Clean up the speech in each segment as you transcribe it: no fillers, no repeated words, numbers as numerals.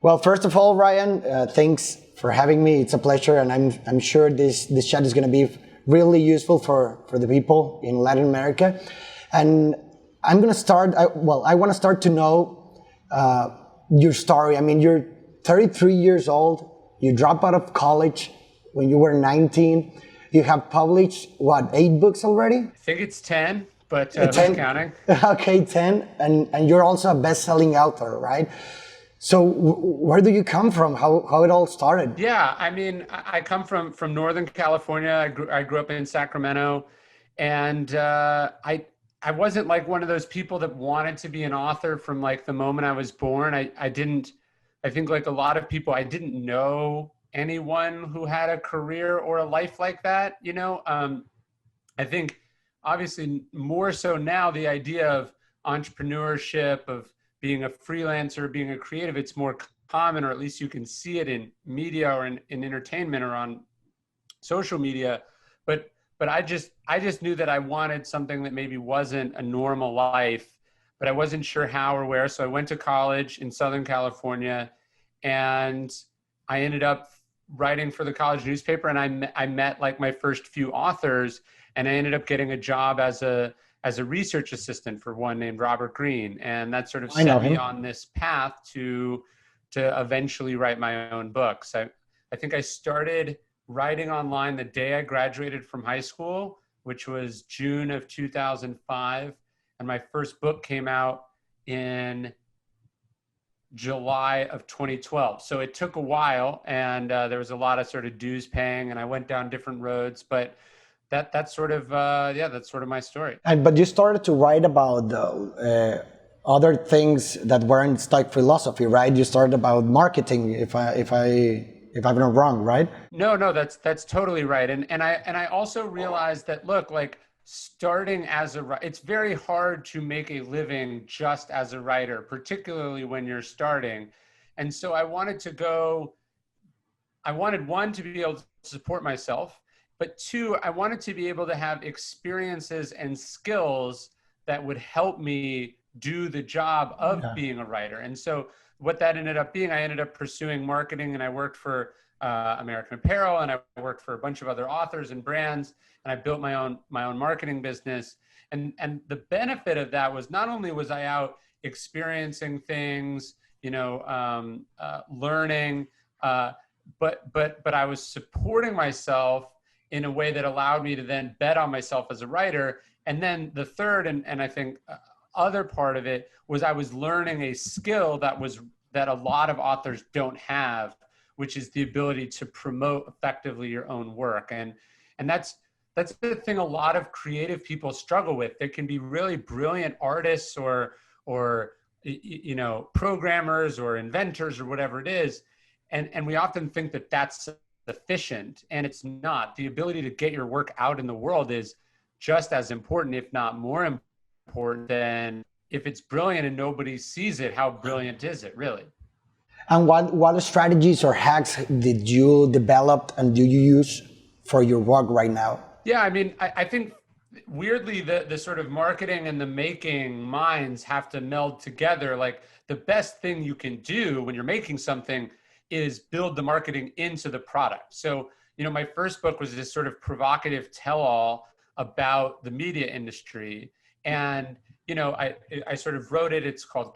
Well, first of all, Ryan, thanks for having me. It's a pleasure, and I'm sure this chat is going to be really useful for the people in Latin America. And I'm going to start. I want to start to know your story. I mean, you're 33 years old. You dropped out of college when you were 19. You have published, 8 books already? I think it's 10, but 10? Who's counting? Okay, 10. And you're also a best-selling author, right? So where do you come from? How it all started? Yeah, I mean, I come from Northern California. I grew up in Sacramento, and I wasn't like one of those people that wanted to be an author from like the moment I was born. I think like a lot of people, I didn't know anyone who had a career or a life like that, you know? I think obviously more so now, the idea of entrepreneurship, of being a freelancer, being a creative, it's more common, or at least you can see it in media or in entertainment or on social media. But I just knew that I wanted something that maybe wasn't a normal life, but I wasn't sure how or where. So I went to college in Southern California, and I ended up writing for the college newspaper, and I met like my first few authors, and I ended up getting a job as a research assistant for one named Robert Greene. And that sort of set me on this path to eventually write my own books. I think I started writing online the day I graduated from high school, which was June of 2005. And my first book came out in July of 2012. So it took a while, and there was a lot of sort of dues paying, and I went down different roads, but that's sort of my story. But you started to write about other things that weren't Stoic philosophy, right? You started about marketing, if I'm not wrong, right? No, that's totally right. And I also realized that, look, like starting as it's very hard to make a living just as a writer, particularly when you're starting. And so I wanted one, to be able to support myself, but two, I wanted to be able to have experiences and skills that would help me do the job of being a writer. And so what that ended up being, I ended up pursuing marketing, and I worked for American Apparel, and I worked for a bunch of other authors and brands, and I built my own marketing business. And the benefit of that was not only was I out experiencing things, learning, but I was supporting myself in a way that allowed me to then bet on myself as a writer. And then the third, and I think other part of it was I was learning a skill that a lot of authors don't have, which is the ability to promote effectively your own work. And that's the thing a lot of creative people struggle with. They can be really brilliant artists or programmers or inventors or whatever it is. And we often think that that's sufficient, and it's not. The ability to get your work out in the world is just as important, if not more important, than if it's brilliant and nobody sees it. How brilliant is it, really? And what strategies or hacks did you develop and do you use for your work right now? Yeah, I mean, I think weirdly the sort of marketing and the making minds have to meld together. Like the best thing you can do when you're making something is build the marketing into the product. So, my first book was this sort of provocative tell-all about the media industry. And, I sort of wrote it. It's called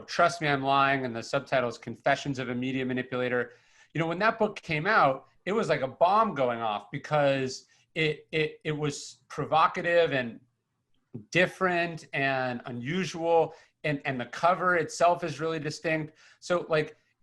Trust Me, I'm Lying. And the subtitle is Confessions of a Media Manipulator. When that book came out, it was like a bomb going off because it was provocative and different and unusual. And the cover itself is really distinct. So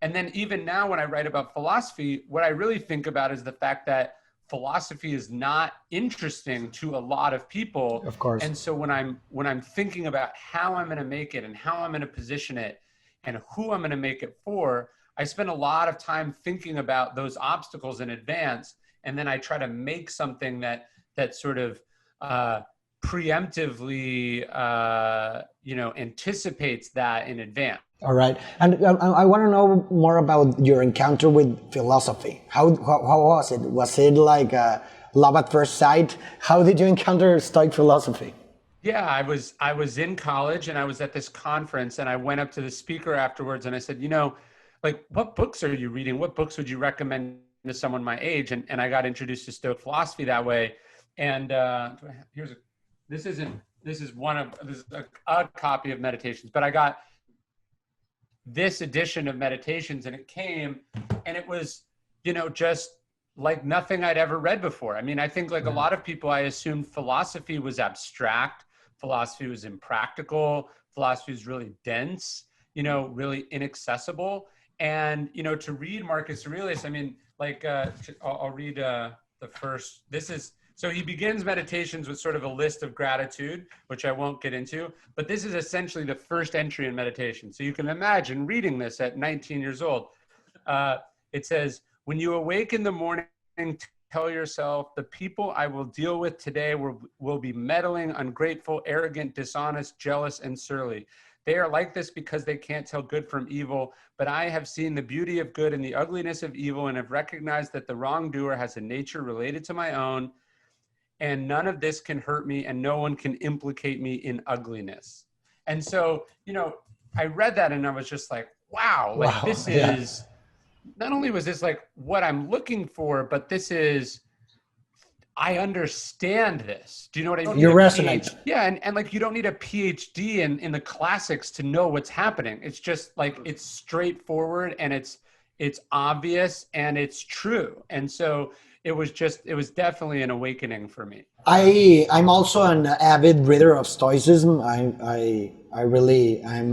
and then even now when I write about philosophy, what I really think about is the fact that philosophy is not interesting to a lot of people. Of course. And so when I'm thinking about how I'm going to make it and how I'm going to position it and who I'm going to make it for, I spend a lot of time thinking about those obstacles in advance. And then I try to make something that sort of preemptively, anticipates that in advance. All right. And I want to know more about your encounter with philosophy. How was it? Was it like love at first sight? How did you encounter Stoic philosophy? Yeah, I was in college and I was at this conference, and I went up to the speaker afterwards and I said, like, what books are you reading? What books would you recommend to someone my age? And I got introduced to Stoic philosophy that way. And this is a copy of Meditations, but I got this edition of Meditations, and it came, and it was, just like nothing I'd ever read before. I mean, I think like a lot of people, I assumed philosophy was abstract, philosophy was impractical, philosophy was really dense, really inaccessible. And, to read Marcus Aurelius, I mean, like, I'll read the first, so he begins Meditations with sort of a list of gratitude, which I won't get into, but this is essentially the first entry in meditation. So you can imagine reading this at 19 years old. It says, when you awake in the morning, tell yourself, the people I will deal with today will be meddling, ungrateful, arrogant, dishonest, jealous, and surly. They are like this because they can't tell good from evil, but I have seen the beauty of good and the ugliness of evil and have recognized that the wrongdoer has a nature related to my own, and none of this can hurt me and no one can implicate me in ugliness. And so, I read that and I was just like, wow, like this is, not only was this like what I'm looking for, but this is, I understand this. Do you know what I mean? You resonate. Yeah. And like, you don't need a PhD in the classics to know what's happening. It's just like, it's straightforward and it's obvious and it's true. And so it was definitely an awakening for me. I'm also an avid reader of Stoicism. I'm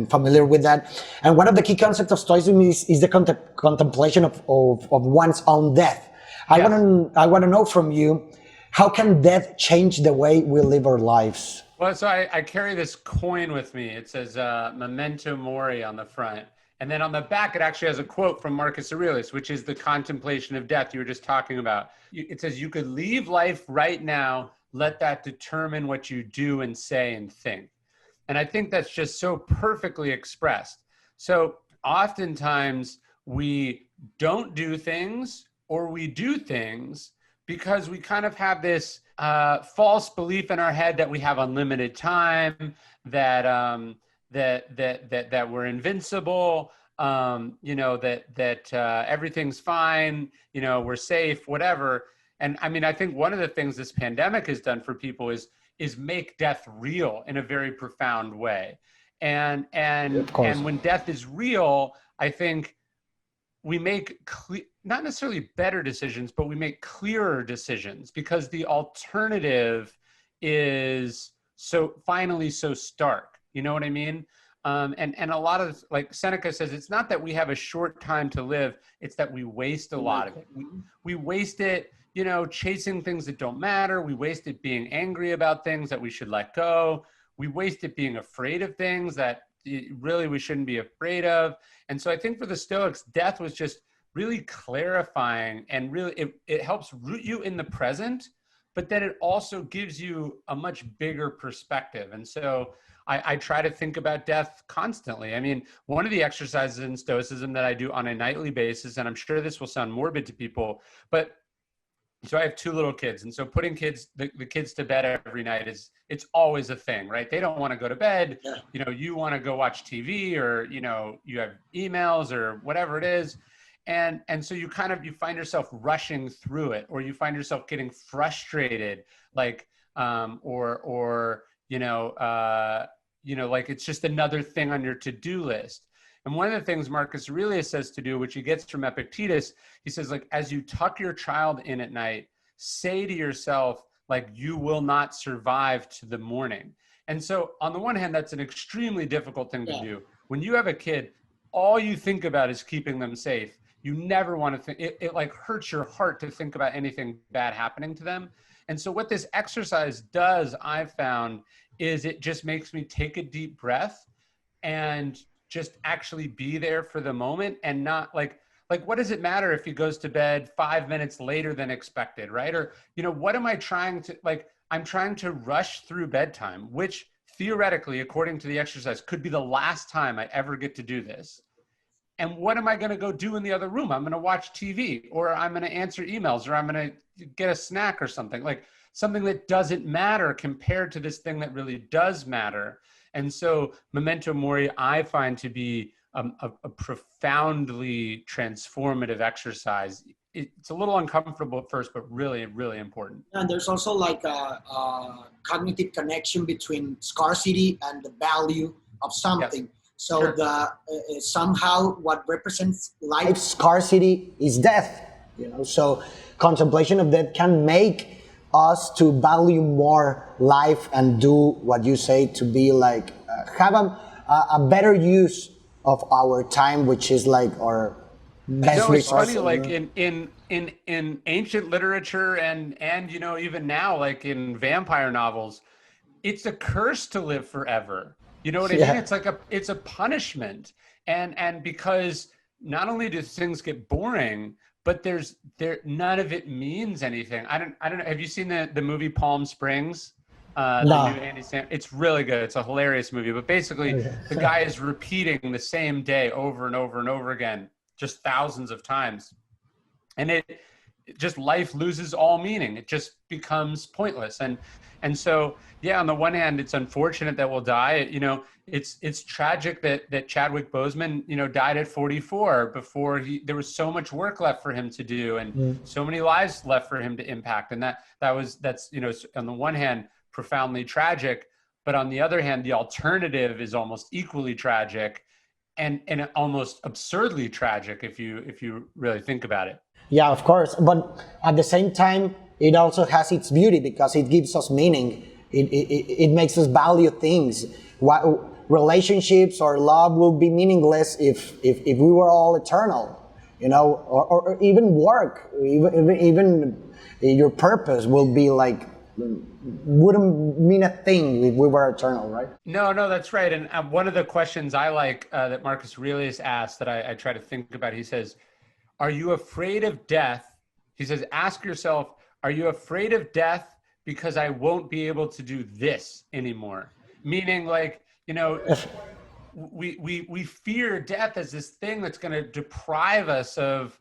familiar with that. And one of the key concepts of Stoicism is the contemplation of one's own death. I want to know from you, how can death change the way we live our lives? Well, so I carry this coin with me. It says memento mori on the front. And then on the back, it actually has a quote from Marcus Aurelius, which is the contemplation of death you were just talking about. It says, you could leave life right now. Let that determine what you do and say and think. And I think that's just so perfectly expressed. So oftentimes we don't do things or we do things because we kind of have this false belief in our head that we have unlimited time, that we're invincible, that everything's fine, we're safe, whatever. And I mean, I think one of the things this pandemic has done for people is make death real in a very profound way. And when death is real, I think we make not necessarily better decisions, but we make clearer decisions because the alternative is so stark. You know what I mean? And a lot of, like Seneca says, it's not that we have a short time to live, it's that we waste a lot of it. We waste it, chasing things that don't matter. We waste it being angry about things that we should let go. We waste it being afraid of things that really we shouldn't be afraid of. And so I think for the Stoics, death was just really clarifying, and really it helps root you in the present, but then it also gives you a much bigger perspective. And so I try to think about death constantly. I mean, one of the exercises in Stoicism that I do on a nightly basis, and I'm sure this will sound morbid to people, but so I have two little kids. And so putting the kids to bed every night it's always a thing, right? They don't want to go to bed. Yeah. You want to go watch TV, or, you have emails or whatever it is. And so you find yourself rushing through it, or you find yourself getting frustrated, like, like it's just another thing on your to-do list. And one of the things Marcus Aurelius says to do, which he gets from Epictetus, he says, like, as you tuck your child in at night, say to yourself, like, you will not survive to the morning. And so on the one hand, that's an extremely difficult thing to do. When you have a kid, all you think about is keeping them safe. You never want to think, it like hurts your heart to think about anything bad happening to them. And so what this exercise does, I've found, is it just makes me take a deep breath and just actually be there for the moment, and not like what does it matter if he goes to bed 5 minutes later than expected, right? Or, what am I trying to, like, I'm trying to rush through bedtime, which theoretically, according to the exercise, could be the last time I ever get to do this. And what am I going to go do in the other room? I'm going to watch TV, or I'm going to answer emails, or I'm going to get a snack or something, like something that doesn't matter compared to this thing that really does matter. And so memento mori, I find to be a profoundly transformative exercise. It's a little uncomfortable at first, but really, really important. And there's also like a cognitive connection between scarcity and the value of something. Yes. So sure. Somehow what represents life, scarcity is death. So contemplation of death can make us to value more life and do what you say, to be like have a better use of our time, which is like our best resource. It's funny, like in ancient literature and even now, like in vampire novels, it's a curse to live forever. You know what I mean? It's like it's a punishment, and because not only do things get boring, but none of it means anything. I don't know. Have you seen the movie Palm Springs? No. The new Andy Sam. It's really good. It's a hilarious movie. But basically, the guy is repeating the same day over and over and over again, just thousands of times, and it just, life loses all meaning. It just becomes pointless. And so, yeah, on the one hand, it's unfortunate that we'll die. It's tragic that Chadwick Boseman, died at 44 before there was so much work left for him to do, and so many lives left for him to impact. And that's on the one hand, profoundly tragic, but on the other hand, the alternative is almost equally tragic and almost absurdly tragic if you really think about it. Yeah, of course. But at the same time, it also has its beauty because it gives us meaning. It makes us value things. Relationships or love will be meaningless if we were all eternal, or even work, even your purpose will be like, wouldn't mean a thing if we were eternal, right? No, that's right. And one of the questions I like that Marcus Aurelius asked that I try to think about, he says, are you afraid of death? He says, ask yourself, are you afraid of death because I won't be able to do this anymore? Meaning, like, we fear death as this thing that's going to deprive us of,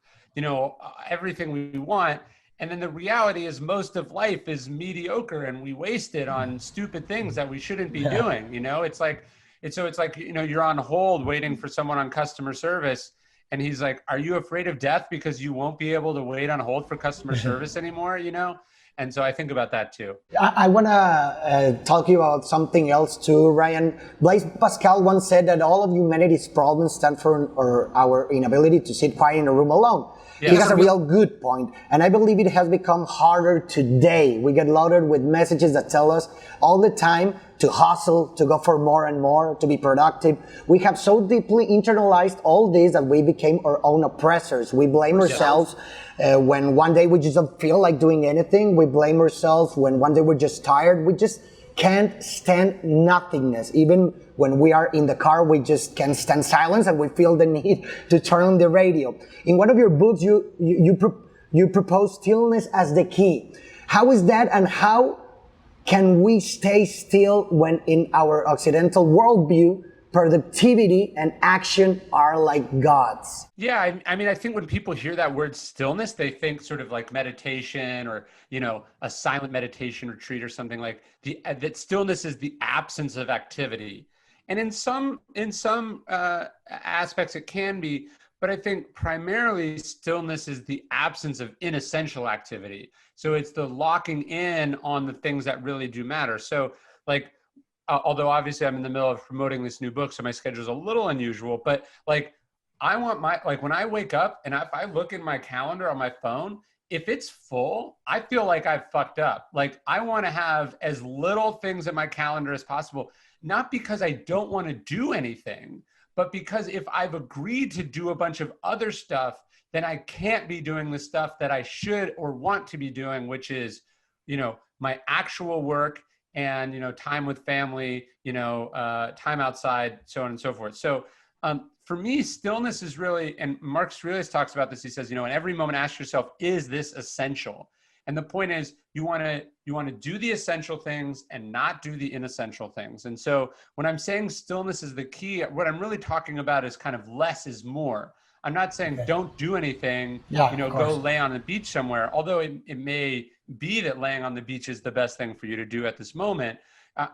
everything we want. And then the reality is most of life is mediocre and we waste it on stupid things that we shouldn't be doing. It's like, you're on hold waiting for someone on customer service. And he's like, are you afraid of death because you won't be able to wait on hold for customer service anymore, And so I think about that too. I want to talk to you about something else too, Ryan. Blaise Pascal once said that all of humanity's problems stem from our inability to sit quiet in a room alone. He has a real good point. And I believe it has become harder today. We get loaded with messages that tell us all the time to hustle, to go for more and more, to be productive. We have so deeply internalized all this that we became our own oppressors. We blame ourselves when one day we just don't feel like doing anything. We blame ourselves when one day we're just tired. We just can't stand nothingness. Even when we are in the car, we just can't stand silence and we feel the need to turn on the radio. In one of your books, you propose stillness as the key. How is that, and how can we stay still when in our Occidental worldview, productivity and action are like gods? Yeah, I mean, I think when people hear that word stillness, they think sort of like meditation or, a silent meditation retreat or something, like that stillness is the absence of activity. And in some aspects it can be, but I think primarily stillness is the absence of inessential activity. So it's the locking in on the things that really do matter. So like, although obviously I'm in the middle of promoting this new book, so my schedule is a little unusual, but like I want when I wake up and if I look in my calendar on my phone, if it's full, I feel like I've fucked up. Like I want to have as little things in my calendar as possible, not because I don't want to do anything, but because if I've agreed to do a bunch of other stuff, then I can't be doing the stuff that I should or want to be doing, which is, my actual work and, time with family, time outside, so on and so forth. So for me, stillness is really, and Marcus Aurelius talks about this. He says, in every moment, ask yourself, is this essential? And the point is, you want to do the essential things and not do the inessential things. And so when I'm saying stillness is the key, what I'm really talking about is kind of less is more. I'm not saying don't do anything, go lay on the beach somewhere, although it may be that laying on the beach is the best thing for you to do at this moment.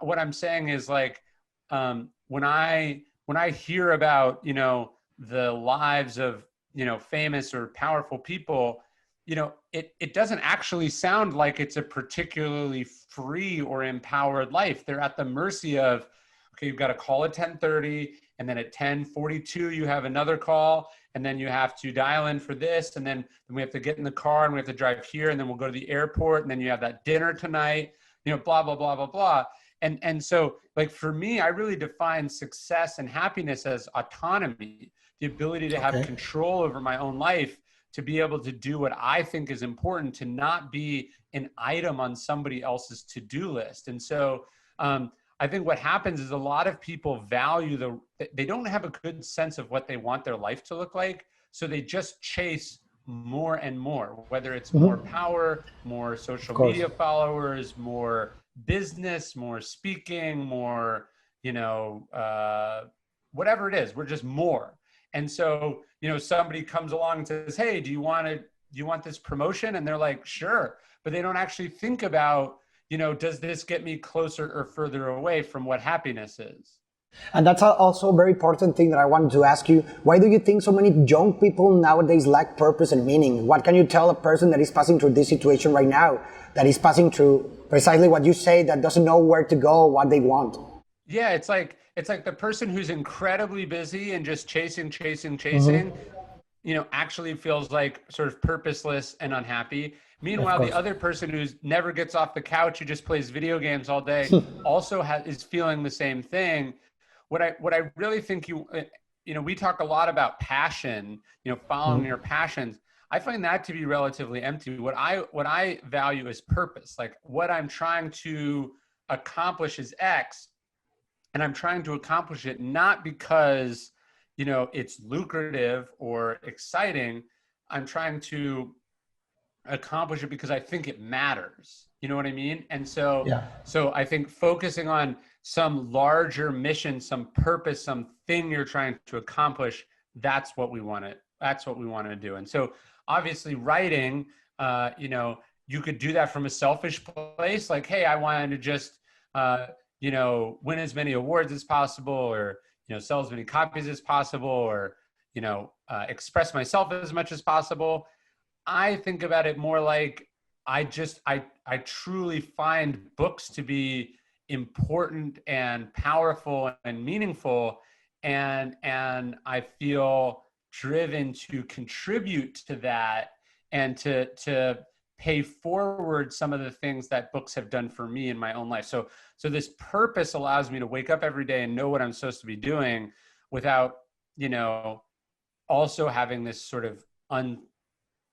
What I'm saying is like, when I when I hear about, you know, the lives of, you know, famous or powerful people, you know, it doesn't actually sound like it's a particularly free or empowered life. They're at the mercy of, okay, you've got a call at 10:30, and then at 10:42 you have another call, and then you have to dial in for this, and then we have to get in the car and we have to drive here, and then we'll go to the airport, and then you have that dinner tonight, you know, blah, blah, blah, blah, blah. And so, like, for me, I really define success and happiness as autonomy, the ability to have control over my own life, to be able to do what I think is important, to not be an item on somebody else's to-do list. And so I think what happens is a lot of people value they don't have a good sense of what they want their life to look like. So they just chase more and more, whether it's more power, more social media followers, more business, more speaking, more, you know, whatever it is, we're just more. And so, you know, somebody comes along and says, hey, do you want this promotion? And they're like, sure. But they don't actually think about, you know, does this get me closer or further away from what happiness is? And that's also a very important thing that I wanted to ask you. Why do you think so many young people nowadays lack purpose and meaning? What can you tell a person that is passing through this situation right now, that is passing through precisely what you say, that doesn't know where to go, what they want? Yeah, it's like the person who's incredibly busy and just chasing, you know, actually feels like sort of purposeless and unhappy. Meanwhile, the other person who never gets off the couch, who just plays video games all day, also is feeling the same thing. What I really think you know, we talk a lot about passion, you know, following your passions. I find that to be relatively empty. What I value is purpose. Like, what I'm trying to accomplish is X, and I'm trying to accomplish it not because, you know, it's lucrative or exciting. I'm trying to accomplish it because I think it matters. You know what I mean? And so, so I think focusing on some larger mission, some purpose, something you're trying to accomplish, that's what we want to do. And so obviously writing, you know, you could do that from a selfish place. Like, hey, I wanted to just, you know, win as many awards as possible, or, you know, sell as many copies as possible, or, you know, express myself as much as possible. I think about it more like I truly find books to be important and powerful and meaningful, and I feel driven to contribute to that and to pay forward some of the things that books have done for me in my own life. So this purpose allows me to wake up every day and know what I'm supposed to be doing without, you know, also having this sort of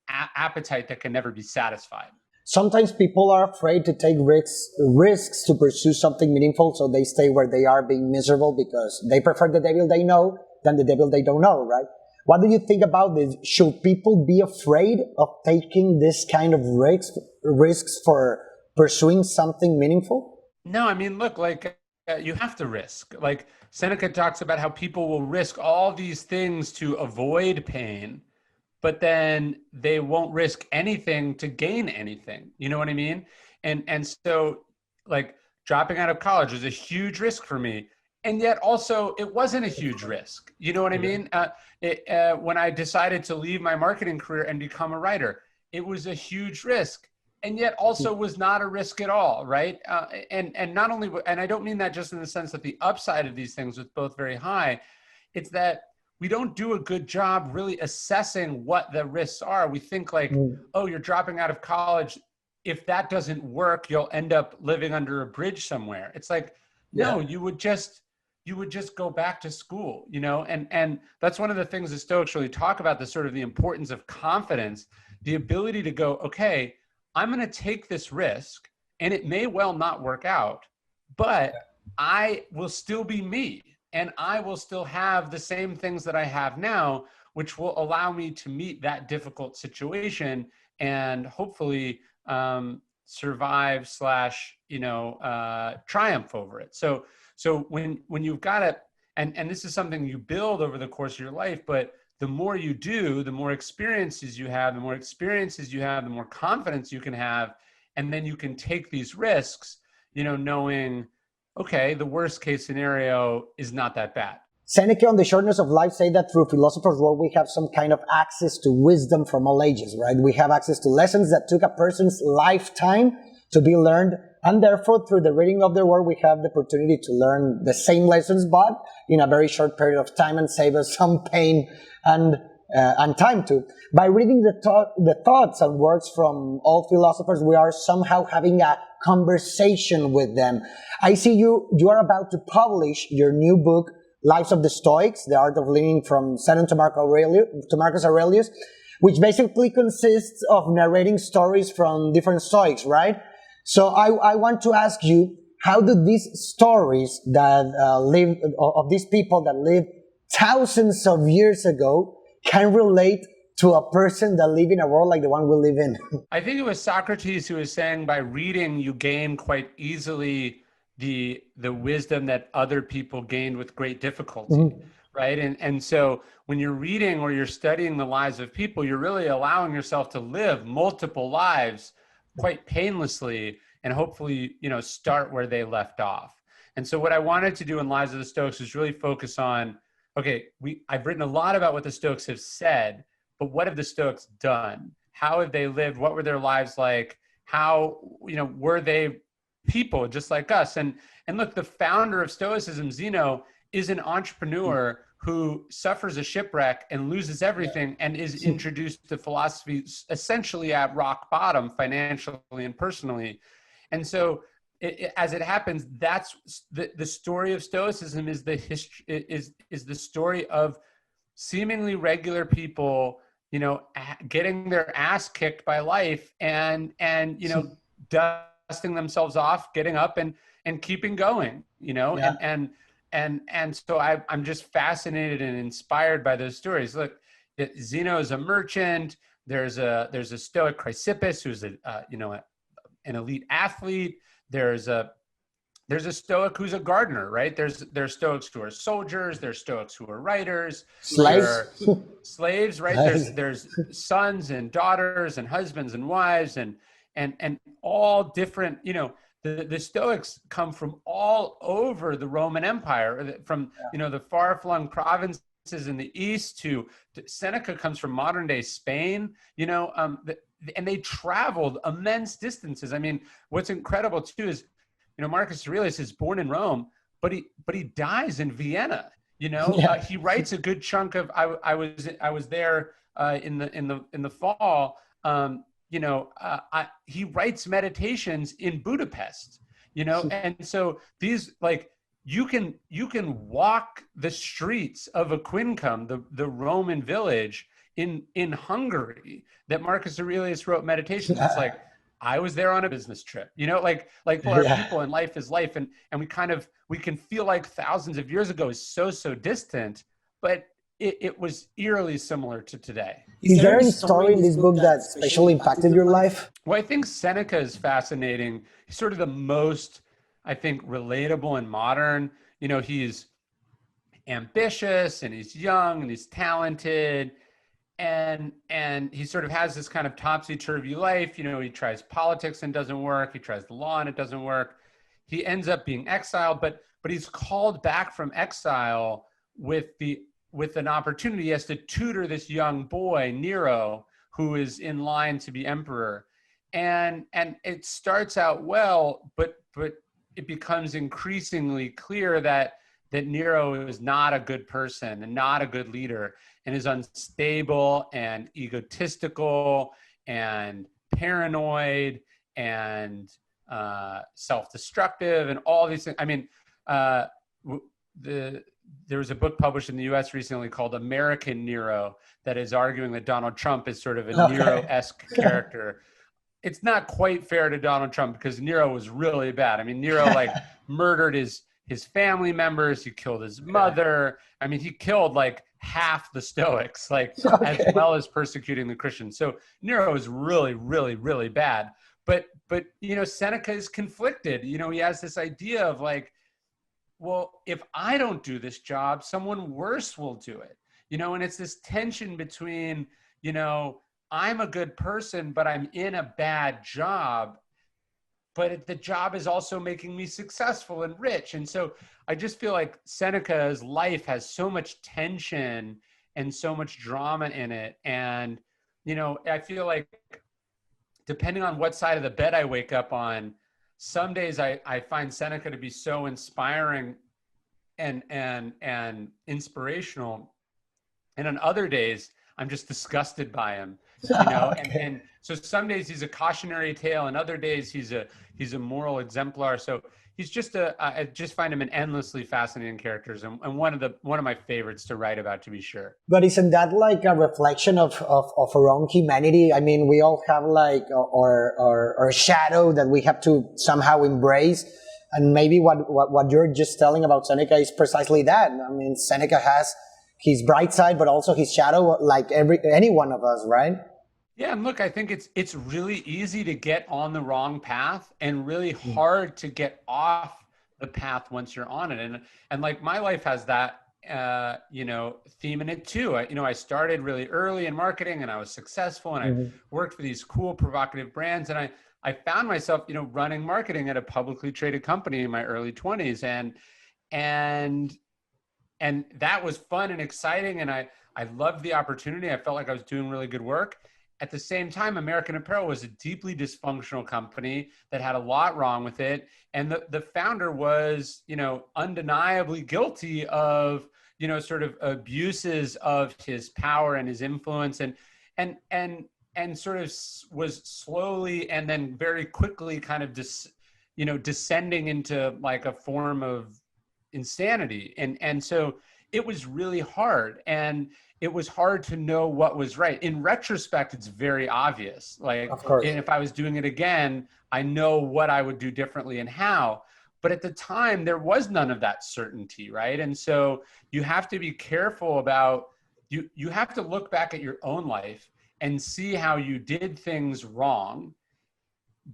appetite that can never be satisfied. Sometimes people are afraid to take risks to pursue something meaningful, so they stay where they are being miserable because they prefer the devil they know than the devil they don't know, right? What do you think about this? Should people be afraid of taking this kind of risks for pursuing something meaningful? No, I mean, look, like you have to risk. Like Seneca talks about how people will risk all these things to avoid pain, but then they won't risk anything to gain anything. You know what I mean? And so, like, dropping out of college was a huge risk for me. And yet also it wasn't a huge risk. You know what I mean? When I decided to leave my marketing career and become a writer, it was a huge risk, and yet also was not a risk at all, right? And not only, and I don't mean that just in the sense that the upside of these things was both very high. It's that we don't do a good job really assessing what the risks are. We think like, oh, you're dropping out of college. If that doesn't work, you'll end up living under a bridge somewhere. It's like, no, you would just go back to school, you know? And that's one of the things the Stoics really talk about, the sort of the importance of confidence, the ability to go, okay, I'm going to take this risk and it may well not work out, but I will still be me. And I will still have the same things that I have now, which will allow me to meet that difficult situation and hopefully survive / you know, triumph over it. So when you've got it, and this is something you build over the course of your life, but the more you do, the more experiences you have, the more confidence you can have, and then you can take these risks, you know, knowing, okay, the worst case scenario is not that bad. Seneca on the shortness of life say that through philosopher's world we have some kind of access to wisdom from all ages, right? We have access to lessons that took a person's lifetime to be learned, and therefore through the reading of their work we have the opportunity to learn the same lessons but in a very short period of time and save us some pain and time too. By reading the thoughts and works from all philosophers, we are somehow having a conversation with them. I see you are about to publish your new book, Lives of the Stoics, The Art of Living, from Seneca to Marcus Aurelius, which basically consists of narrating stories from different Stoics, right? So I want to ask you, how do these stories that live, of these people that lived thousands of years ago, can relate to a person that live in a world like the one we live in? I think it was Socrates who was saying by reading you gain quite easily the wisdom that other people gained with great difficulty, right? And so when you're reading or you're studying the lives of people, you're really allowing yourself to live multiple lives quite painlessly and hopefully, start where they left off. And so what I wanted to do in Lives of the Stoics was really focus on, okay, I've written a lot about what the Stoics have said, but what have the Stoics done? How have they lived? What were their lives like? How, were they people just like us? And look, the founder of Stoicism, Zeno, is an entrepreneur who suffers a shipwreck and loses everything and is introduced to philosophy essentially at rock bottom, financially and personally. And so as it happens, that's the story of Stoicism is the history, is the story of seemingly regular people, getting their ass kicked by life and dusting themselves off, getting up and keeping going, and so I'm just fascinated and inspired by those stories. Look, Zeno is a merchant. There's a Stoic Chrysippus who's an elite athlete. There's a Stoic who's a gardener, right? There's Stoics who are soldiers. There's Stoics who are writers. Slaves, right? There's sons and daughters and husbands and wives and all different, the Stoics come from all over the Roman Empire, from, the far-flung provinces in the east to Seneca comes from modern day Spain, and they traveled immense distances. I mean, what's incredible too is, Marcus Aurelius is born in Rome, but he dies in Vienna. He writes a good chunk of. I was there in the fall. He writes meditations in Budapest. And so these you can walk the streets of Aquincum, the Roman village in Hungary, that Marcus Aurelius wrote meditations. It's like, I was there on a business trip, for our people, and life is life. And we can feel like thousands of years ago is so distant, but it was eerily similar to today. Is there any story in this book that especially impacted your life? Well, I think Seneca is fascinating. He's sort of the most, I think, relatable and modern. He's ambitious and he's young and he's talented. And he sort of has this kind of topsy-turvy life. He tries politics and doesn't work. He tries the law and it doesn't work. He ends up being exiled, but he's called back from exile with an opportunity. He has to tutor this young boy, Nero, who is in line to be emperor. And it starts out well, but it becomes increasingly clear that Nero is not a good person and not a good leader, and is unstable and egotistical and paranoid and self-destructive and all these things. I mean, there was a book published in the US recently called American Nero that is arguing that Donald Trump is sort of a Nero-esque character. It's not quite fair to Donald Trump because Nero was really bad. I mean, Nero murdered his family members. He killed his mother. I mean, he killed half the Stoics, as well as persecuting the Christians. So Nero is really, really, really bad. But Seneca is conflicted. He has this idea of well, if I don't do this job, someone worse will do it. And it's this tension between, I'm a good person, but I'm in a bad job. but the job is also making me successful and rich. And so I just feel like Seneca's life has so much tension and so much drama in it. And, you know, I feel like depending on what side of the bed I wake up on, some days I find Seneca to be so inspiring and inspirational. And on other days, I'm just disgusted by him, you know. Okay. And so some days he's a cautionary tale, and other days he's a moral exemplar. So he's just I just find him an endlessly fascinating character, and one of my favorites to write about, to be sure. But isn't that like a reflection of our own humanity? I mean, we all have like our shadow that we have to somehow embrace. And maybe what you're just telling about Seneca is precisely that. I mean, Seneca has his bright side, but also his shadow, like any one of us, right? Yeah, and look, I think it's really easy to get on the wrong path and really hard to get off the path once you're on it. And like my life has that you know, theme in it too. I started really early in marketing, and I was successful, and I worked for these cool, provocative brands, and I found myself, you know, running marketing at a publicly traded company in my early 20s, and that was fun and exciting, and I loved the opportunity. I felt like I was doing really good work. At the same time, American Apparel was a deeply dysfunctional company that had a lot wrong with it. And the founder was, you know, undeniably guilty of, you know, sort of abuses of his power and his influence, and sort of was slowly and then very quickly kind of descending into like a form of insanity. And so it was really hard, and it was hard to know what was right. In retrospect, it's very obvious. Like, Of course. and if I was doing it again, I know what I would do differently and how. But at the time, there was none of that certainty, right? And so you have to be careful about, you have to look back at your own life and see how you did things wrong,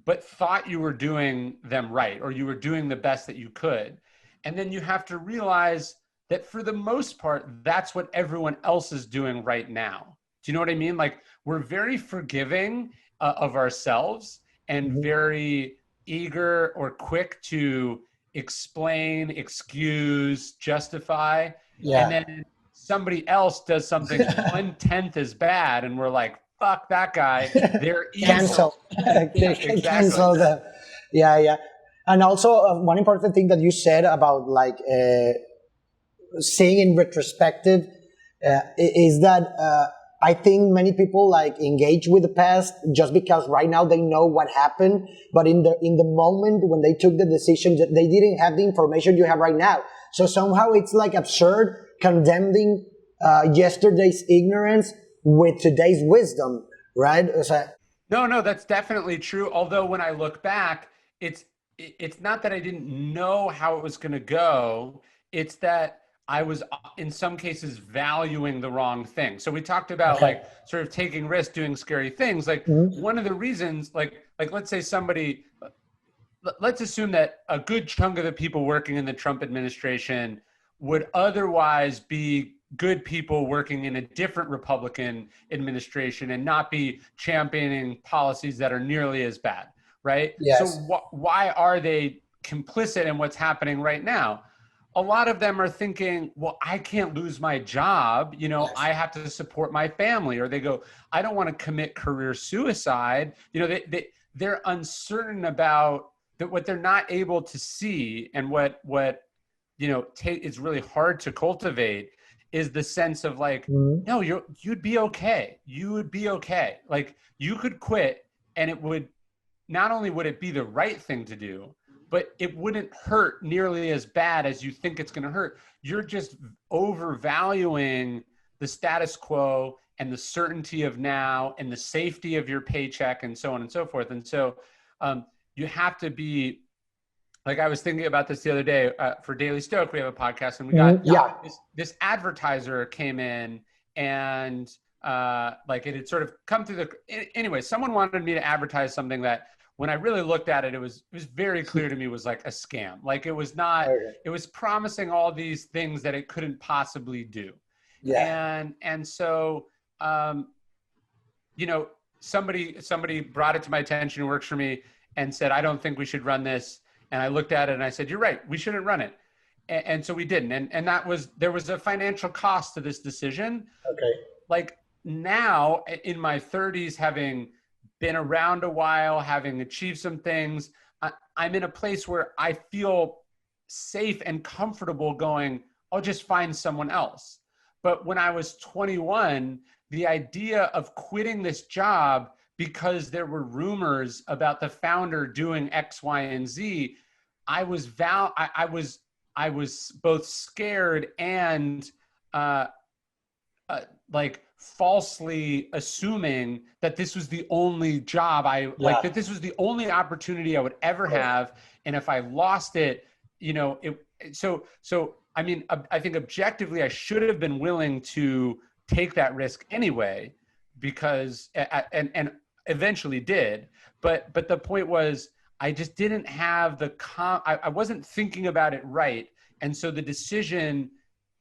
but thought you were doing them right, or you were doing the best that you could. And then you have to realize that for the most part, that's what everyone else is doing right now. Do you know what I mean? Like, we're very forgiving of ourselves and very eager or quick to explain, excuse, justify. Yeah. And then somebody else does something 1/10 as bad, and we're like, fuck that guy. They're Cancel. Exactly. Cancel them. Yeah. And also one important thing that you said about like seeing in retrospective is that I think many people like engage with the past just because right now they know what happened, but in the moment when they took the decision, they didn't have the information you have right now. So somehow it's like absurd condemning yesterday's ignorance with today's wisdom, right? No, that's definitely true. Although when I look back, it's not that I didn't know how it was going to go. It's that I was in some cases valuing the wrong thing. So we talked about like sort of taking risks, doing scary things. Like one of the reasons, like let's say let's assume that a good chunk of the people working in the Trump administration would otherwise be good people working in a different Republican administration and not be championing policies that are nearly as bad, right? Yes. So why are they complicit in what's happening right now? A lot of them are thinking, well, I can't lose my job. You know, I have to support my family. Or they go, I don't want to commit career suicide. You know, they're uncertain about that. What they're not able to see, and what you know, is really hard to cultivate, is the sense of like, no, you'd be okay. You would be okay. Like, you could quit, and it would, not only would it be the right thing to do, but it wouldn't hurt nearly as bad as you think it's going to hurt. You're just overvaluing the status quo and the certainty of now and the safety of your paycheck and so on and so forth. And so you have to be, like, I was thinking about this the other day for Daily Stoic. We have a podcast, and we got this advertiser came in, and like it had sort of come through anyway, someone wanted me to advertise something that, when I really looked at it, it was very clear to me was like a scam. Like, it was not, it was promising all these things that it couldn't possibly do. Yeah. And so, you know, somebody brought it to my attention who works for me, and said, I don't think we should run this. And I looked at it and I said, you're right, we shouldn't run it. And so we didn't. And there was a financial cost to this decision. Okay. Like now in my 30s, having been around a while, having achieved some things, I'm in a place where I feel safe and comfortable going, I'll just find someone else. But when I was 21, the idea of quitting this job because there were rumors about the founder doing X, Y, and Z, I was both scared and like falsely assuming that this was the only job like that this was the only opportunity I would ever have. And if I lost it, you know, so I mean, I think objectively I should have been willing to take that risk anyway, because, and eventually did. But the point was, I just didn't have I wasn't thinking about it right. And so the decision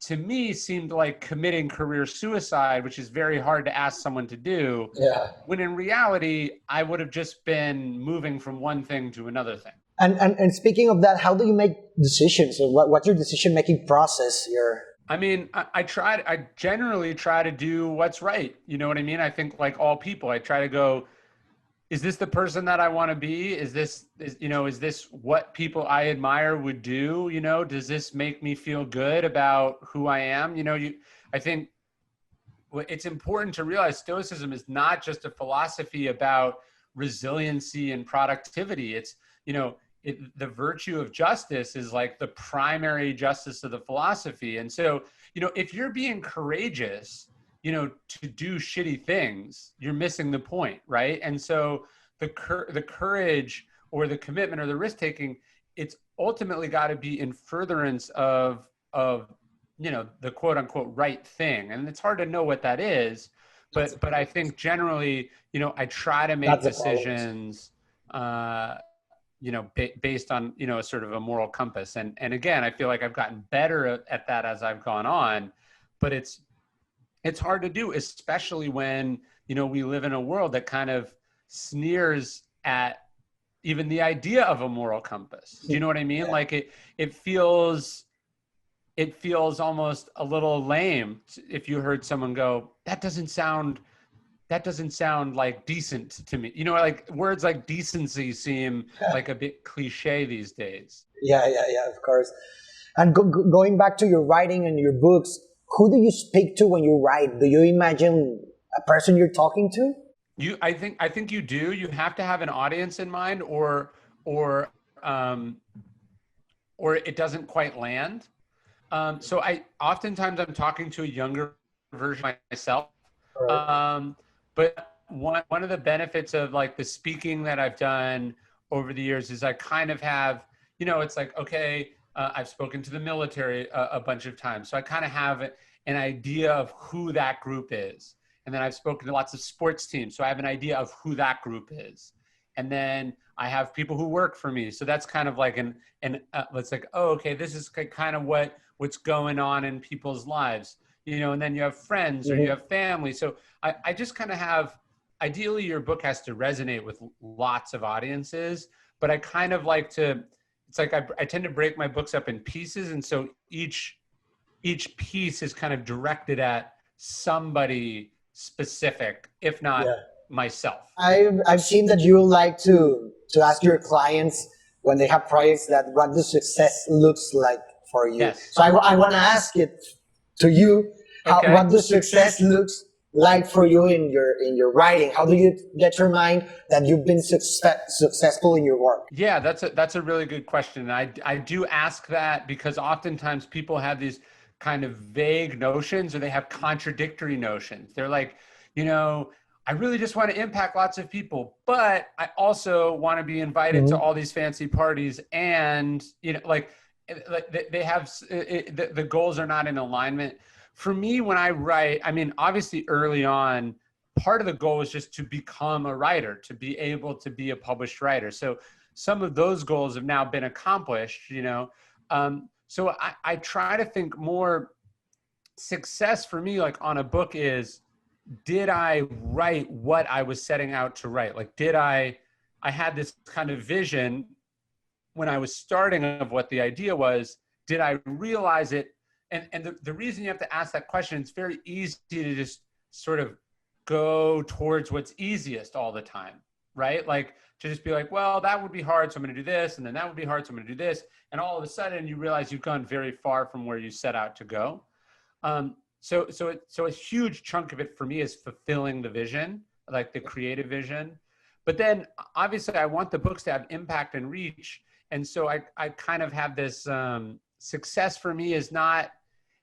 to me seemed like committing career suicide, which is very hard to ask someone to do. Yeah. When in reality, I would have just been moving from one thing to another thing. And speaking of that, how do you make decisions? So what's your decision-making process? I mean, I generally try to do what's right. You know what I mean? I think like all people, I try to go, is this the person that I want to be? Is this what people I admire would do? You know, does this make me feel good about who I am? You know, I think it's important to realize Stoicism is not just a philosophy about resiliency and productivity. It's, you know, the virtue of justice is like the primary justice of the philosophy. And so, you know, if you're being courageous, you know, to do shitty things, you're missing the point, right? And so the courage or the commitment or the risk taking, it's ultimately got to be in furtherance of you know, the quote unquote right thing. And it's hard to know what that is, but I think generally, you know, I try to make decisions you know, based on, you know, a sort of a moral compass. And again, I feel like I've gotten better at that as I've gone on, but it's hard to do, especially when, you know, we live in a world that kind of sneers at even the idea of a moral compass. Do you know what I mean? Yeah. Like it feels almost a little lame if you heard someone go, that doesn't sound like decent to me. You know, like words like decency seem like a bit cliche these days. Yeah, of course. And going back to your writing and your books, who do you speak to when you write? Do you imagine a person you're talking to? I think you do. You have to have an audience in mind, or it doesn't quite land. So oftentimes I'm talking to a younger version of myself. Right. But one of the benefits of like the speaking that I've done over the years is I kind of have, you know, it's like, okay, I've spoken to the military a bunch of times. So I kind of have an idea of who that group is. And then I've spoken to lots of sports teams. So I have an idea of who that group is. And then I have people who work for me. So that's kind of like it's like, oh, okay, this is kind of what's going on in people's lives. You know, and then you have friends or you have family. So I just kind of have, ideally your book has to resonate with lots of audiences, but I kind of like to, it's like I tend to break my books up in pieces. And so each piece is kind of directed at somebody specific, if not myself. I've seen that you like to ask your clients when they have projects that what the success looks like for you. Yes. So I want to ask it to you. What the success looks like for you in your writing? How do you determine that you've been successful in your work? Yeah, that's a really good question. And I do ask that because oftentimes people have these kind of vague notions, or they have contradictory notions. They're like, you know, I really just want to impact lots of people, but I also want to be invited to all these fancy parties, and you know, like they have the goals are not in alignment. For me, when I write, I mean, obviously early on, part of the goal was just to become a writer, to be able to be a published writer. So some of those goals have now been accomplished, you know. So I try to think more success for me, like on a book is, did I write what I was setting out to write? Like, did I I had this kind of vision when I was starting of what the idea was. Did I realize it? And the reason you have to ask that question, it's very easy to just sort of go towards what's easiest all the time, right? Like to just be like, well, that would be hard, so I'm going to do this, and then that would be hard, so I'm going to do this, and all of a sudden you realize you've gone very far from where you set out to go. So a huge chunk of it for me is fulfilling the vision, like the creative vision. But then obviously I want the books to have impact and reach, and so I kind of have this success for me is not.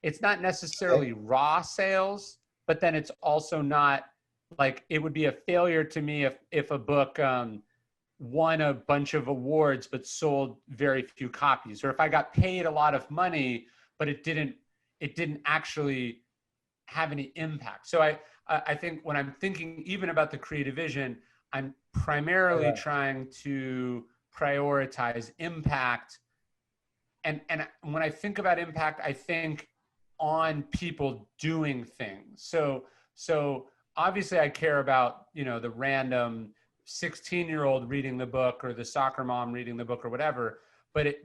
It's not necessarily raw sales, but then it's also not like, it would be a failure to me if a book won a bunch of awards but sold very few copies, or if I got paid a lot of money but it didn't actually have any impact. So I think when I'm thinking even about the creative vision, I'm primarily trying to prioritize impact. And when I think about impact, I think on people doing things. So obviously I care about, the random 16-year-old reading the book or the soccer mom reading the book or whatever, but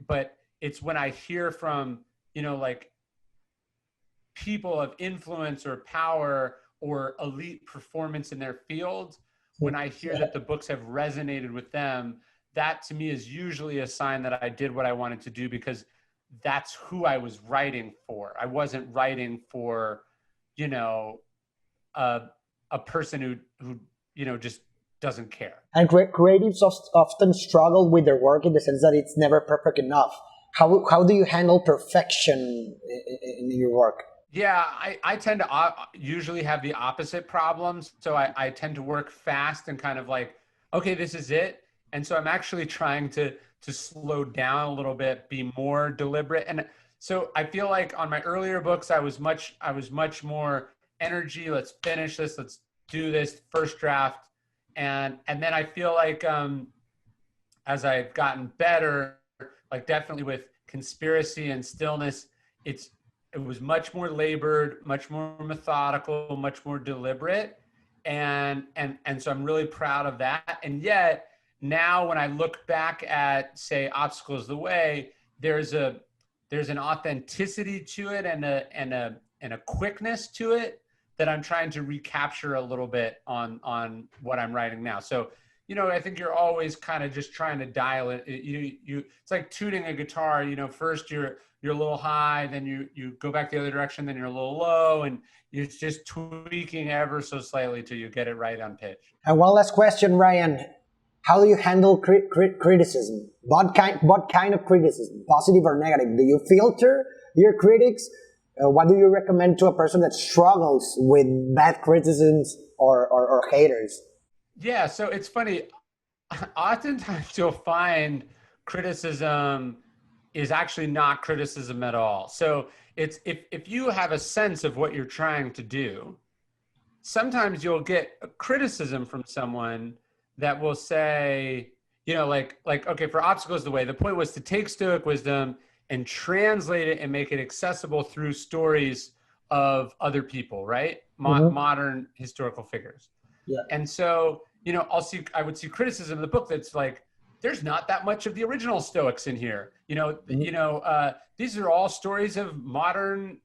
it's when I hear from, like people of influence or power or elite performance in their field, when I hear that the books have resonated with them, that to me is usually a sign that I did what I wanted to do, because that's who I was writing for. I wasn't writing for, a person who just doesn't care. And creatives often struggle with their work in the sense that it's never perfect enough. How do you handle perfection in your work? Yeah, I tend to usually have the opposite problems. So I tend to work fast and kind of like, okay, this is it. And so I'm actually trying to slow down a little bit, be more deliberate. And so I feel like on my earlier books, I was much more energy. Let's finish this. Let's do this first draft. And then I feel like as I've gotten better, like definitely with Conspiracy and Stillness, it was much more labored, much more methodical, much more deliberate. And so I'm really proud of that. And yet now when I look back at, say, Obstacles the Way, there's an authenticity to it and a quickness to it that I'm trying to recapture a little bit on what I'm writing now. So, I think you're always kind of just trying to dial it. It's like tuning a guitar. First you're a little high, then you go back the other direction, then you're a little low, and you're just tweaking ever so slightly till you get it right on pitch. And one last question, Ryan. How do you handle criticism? What kind of criticism, positive or negative? Do you filter your critics? What do you recommend to a person that struggles with bad criticisms or haters? Yeah, so it's funny. Oftentimes you'll find criticism is actually not criticism at all. So it's if you have a sense of what you're trying to do, sometimes you'll get a criticism from someone that will say, like, okay, for Obstacles the Way, the point was to take Stoic wisdom and translate it and make it accessible through stories of other people, right? Modern historical figures. Yeah. And so, I would see criticism of the book that's like, there's not that much of the original Stoics in here. These are all stories of modern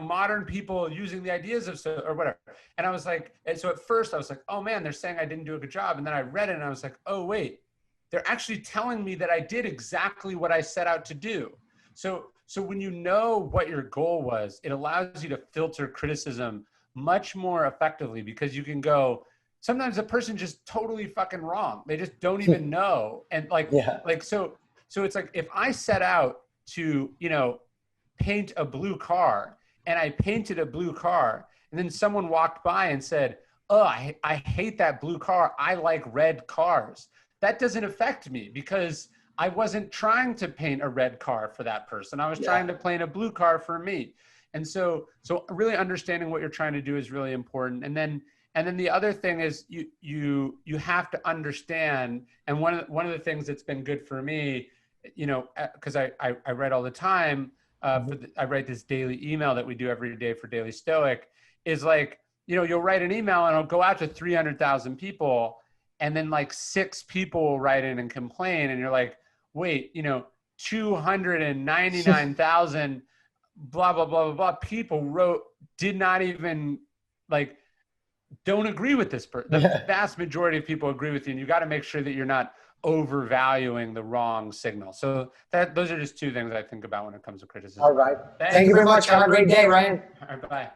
modern people using the ideas of or whatever. And I was like, and so at first I was like, oh man, they're saying I didn't do a good job. And then I read it and I was like, oh wait, they're actually telling me that I did exactly what I set out to do. So when you know what your goal was, it allows you to filter criticism much more effectively, because you can go, sometimes a person just totally fucking wrong. They just don't even know. And so it's like, if I set out to, paint a blue car, and I painted a blue car, and then someone walked by and said, oh, I hate that blue car. I like red cars. That doesn't affect me, because I wasn't trying to paint a red car for that person. I was trying to paint a blue car for me. And so really understanding what you're trying to do is really important. And then the other thing is you have to understand. And one of the things that's been good for me, because I write all the time, I write this daily email that we do every day for Daily Stoic, is like, you'll write an email and it'll go out to 300,000 people. and then like 6 people will write in and complain, and you're like, wait, 299,000 blah, blah, blah, blah, blah people did not even like, don't agree with this person. The vast majority of people agree with you, and you got to make sure that you're not overvaluing the wrong signal. So those are just 2 things I think about when it comes to criticism. All right. Thank you very much. Have a great day, Ryan. All right, bye.